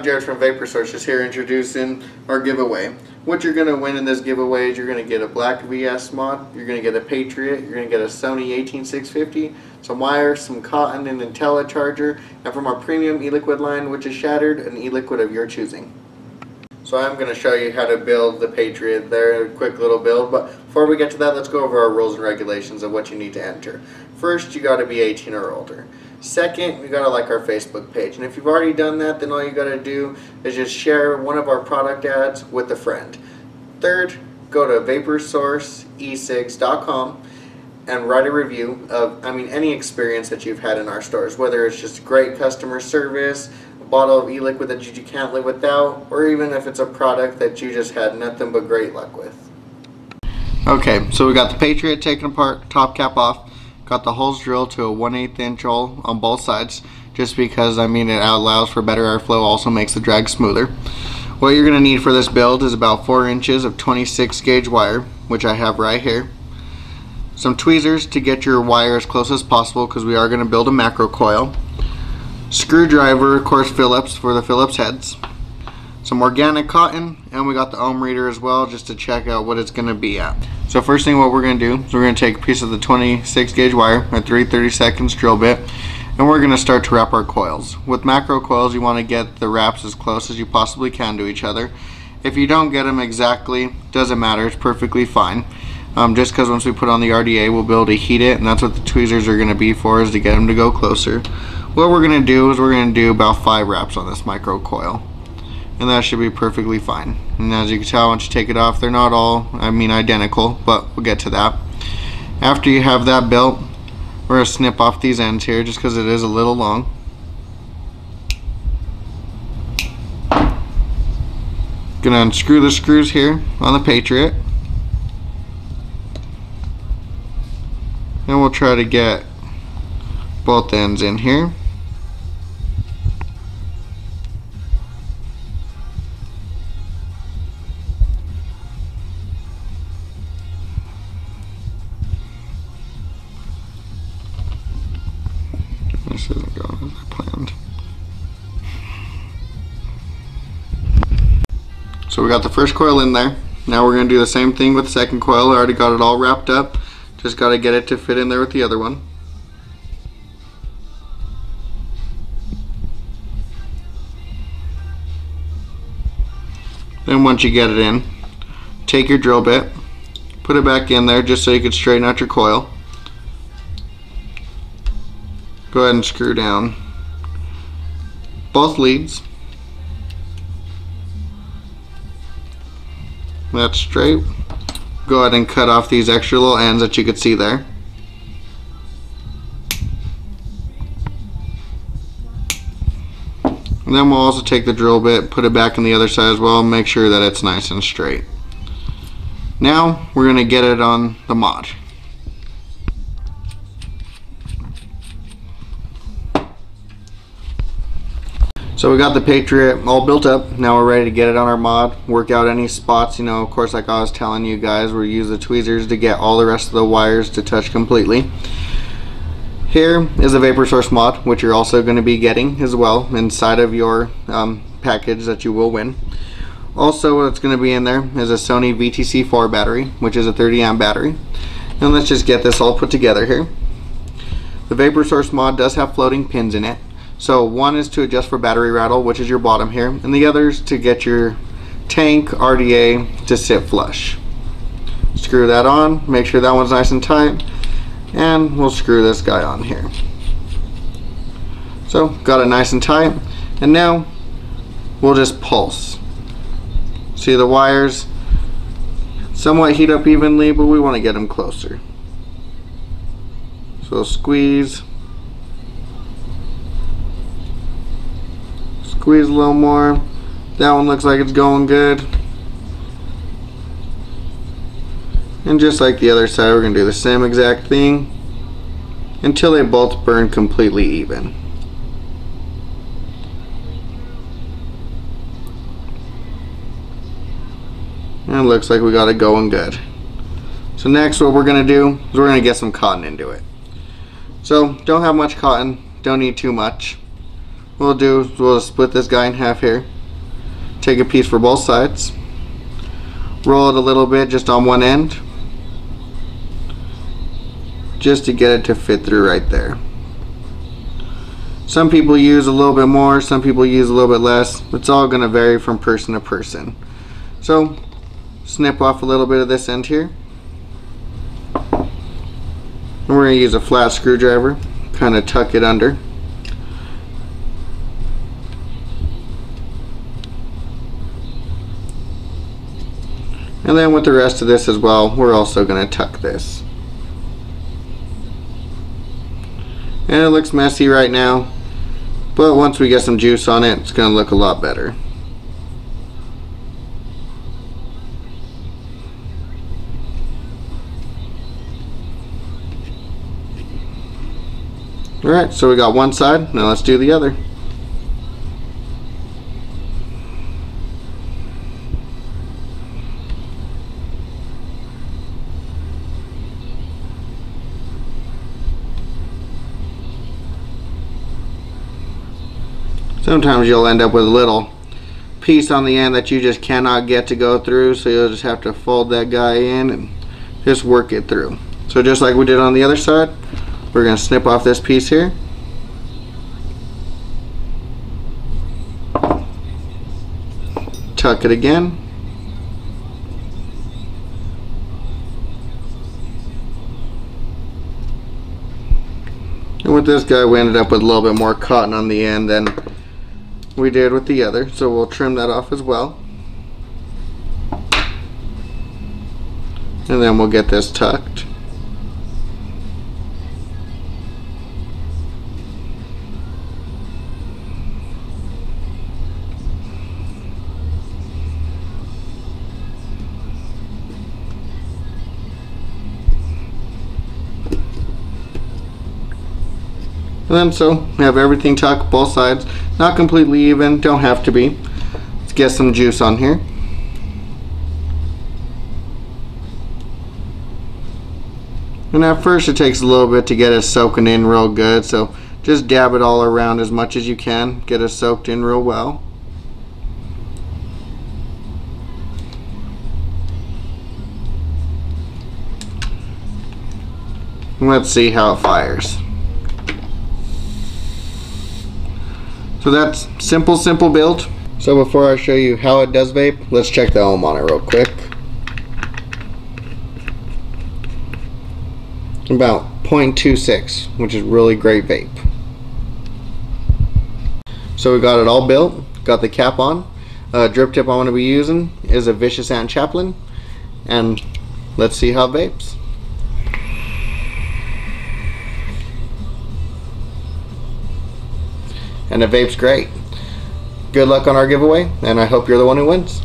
Jared from Vapor Source, just here introducing our giveaway. What you're going to win in this giveaway is you're going to get a black VS mod, you're going to get a Patriot, you're going to get a Sony 18650, some wires, some cotton, an Innovape charger, and from our premium e-liquid line, which is shattered, an e-liquid of your choosing. So I'm going to show you how to build the Patriot there, a quick little build, but before we get to that, let's go over our rules and regulations of what you need to enter. First, you got to be 18 or older. Second, you got to like our Facebook page, and if you've already done that, then all you got to do is just share one of our product ads with a friend. Third, go to vaporsourceecigs.com and write a review of, any experience that you've had in our stores, whether it's just great customer service, a bottle of e-liquid that you can't live without, or even if it's a product that you just had nothing but great luck with. Okay, so we got the Patriot taken apart, top cap off. Got the holes drilled to a 1/8 inch hole on both sides, just because it allows for better airflow, also makes the drag smoother. What you're going to need for this build is about 4 inches of 26 gauge wire, which I have right here. Some tweezers to get your wire as close as possible, because we are going to build a macro coil. Screwdriver, of course, Phillips for the Phillips heads. Some organic cotton, and we got the ohm reader as well, just to check out what it's going to be at. So first thing what we're going to do is we're going to take a piece of the 26 gauge wire, a 3/32 drill bit, and we're going to start to wrap our coils. With macro coils, you want to get the wraps as close as you possibly can to each other. If you don't get them exactly, doesn't matter, it's perfectly fine. Just because once we put on the RDA, we'll be able to heat it, and that's what the tweezers are going to be for, is to get them to go closer. What we're going to do is we're going to do about 5 wraps on this micro coil, and that should be perfectly fine. And as you can tell, once you take it off, they're not all identical, but we'll get to that. After you have that built, we're going to snip off these ends here just because it is a little long. Gonna unscrew the screws here on the Patriot, and we'll try to get both ends in here. This isn't going as I planned. So we got the first coil in there. Now we're going to do the same thing with the second coil. I already got it all wrapped up. Just got to get it to fit in there with the other one. Then once you get it in, take your drill bit, put it back in there just so you can straighten out your coil. Go ahead and screw down both leads. That's straight. Go ahead and cut off these extra little ends that you could see there. And then we'll also take the drill bit, put it back on the other side as well, and make sure that it's nice and straight. Now we're going to get it on the mod. So we got the Patriot all built up. Now we're ready to get it on our mod, work out any spots. Of course, like I was telling you guys, we'll use the tweezers to get all the rest of the wires to touch completely. Here is a Vapor Source mod, which you're also going to be getting as well inside of your package that you will win. Also, what's going to be in there is a Sony VTC4 battery, which is a 30 amp battery. And let's just get this all put together here. The Vapor Source mod does have floating pins in it. So one is to adjust for battery rattle, which is your bottom here, and the other is to get your tank RDA to sit flush. Screw that on, make sure that one's nice and tight, and we'll screw this guy on here. So got it nice and tight, and now we'll just pulse. See the wires somewhat heat up evenly, but we want to get them closer. So squeeze. Squeeze a little more. That one looks like it's going good. And just like the other side, we're going to do the same exact thing until they both burn completely even. And it looks like we got it going good. So next what we're going to do is we're going to get some cotton into it. So don't have much cotton, don't need too much. What we'll do is we'll split this guy in half here. take a piece for both sides, roll it a little bit just on one end, just to get it to fit through right there. Some people use a little bit more, some people use a little bit less. It's all going to vary from person to person. So snip off a little bit of this end here. And we're going to use a flat screwdriver, kind of tuck it under. And then with the rest of this as well, we're also going to tuck this. And it looks messy right now, but once we get some juice on it, it's going to look a lot better. Alright, so we got one side, now let's do the other. Sometimes you'll end up with a little piece on the end that you just cannot get to go through, so you'll just have to fold that guy in and just work it through. So just like we did on the other side, we're going to snip off this piece here. Tuck it again. And with this guy, we ended up with a little bit more cotton on the end than we did with the other, so we'll trim that off as well. And then we'll get this tucked. And then so we have everything tucked, both sides. Not completely even, don't have to be. Let's get some juice on here. And at first it takes a little bit to get it soaking in real good, so just dab it all around as much as you can, get it soaked in real well. And let's see how it fires. So that's simple build. So before I show you how it does vape, let's check the ohm on it real quick. About 0.26, which is really great vape. So we got it all built, got the cap on. Drip tip I'm going to be using is a Vicious Ant Chaplain, and let's see how it vapes. And it vapes great. Good luck on our giveaway, and I hope you're the one who wins.